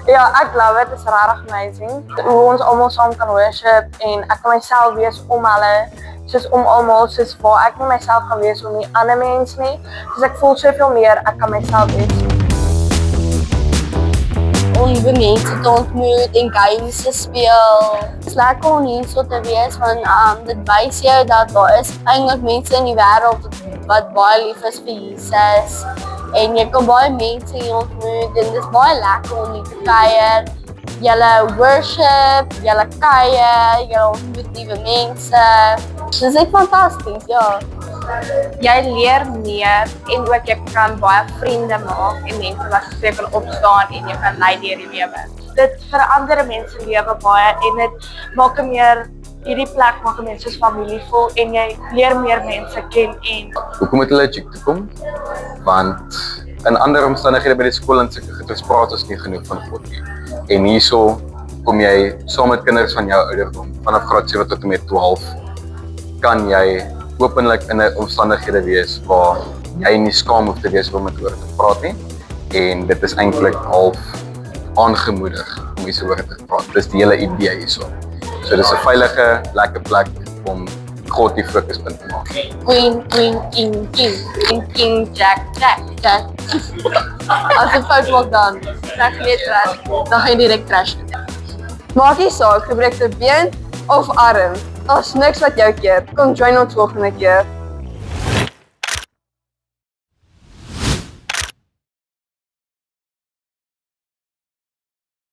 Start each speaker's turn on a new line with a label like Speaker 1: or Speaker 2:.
Speaker 1: Ja, ek love it. It's regtig amazing. Hoe ons almal saam kan worship en ek kan myself wees om hulle, soos om almal, soos waar ek nie myself kan wees om die ander mens nie. Dus ek voel soveel meer ek kan myself wees.
Speaker 2: Om nuwe mense te ontmoet en games te speel. Het is lekker om hier so te wees, want dit wys jou dat daar is eintlik mense in die wêreld wat baie lief is vir Jesus. En jy kan baie mense hier ontmoet en dit is baie lekker om hier te kuier. Julle worship, julle kuier, julle ontmoet nuwe mense. Dit is echt fantasties, ja.
Speaker 1: Jy leer meer en ook jy kan baie vriende maak en mense wat vir jou kan opstaan en jy kan lei deur die lewe. Dit verander mense lewe baie en dit maak hierdie plek maak mense soos familie voel en jy leer meer mense ken en
Speaker 3: Hoekom moet hulle check toe kom? Want in ander omstandighede by die skool en sulke goeie praat ons nie genoeg van God nie. En hierso kom jy saam met kinders van jou ouderdom vanaf graad 7 tot en met 12 kan jy openlik in 'n omstandighede wees waar jy nie skaam hoef te wees om met oor te praat nie en dit is eintlik half aangemoedig om hierso oor te praat. Dis die hele idee hierso. So dis 'n veilige, lekker plek om God die fokuspunt te maak.
Speaker 2: Queen, King, Jack. As jy fout maak dan gaan jy direk trash.
Speaker 1: maak nie saak, gebruik 'n been of arm. Daar's niks wat jou keer. Kom join ons volgende keer.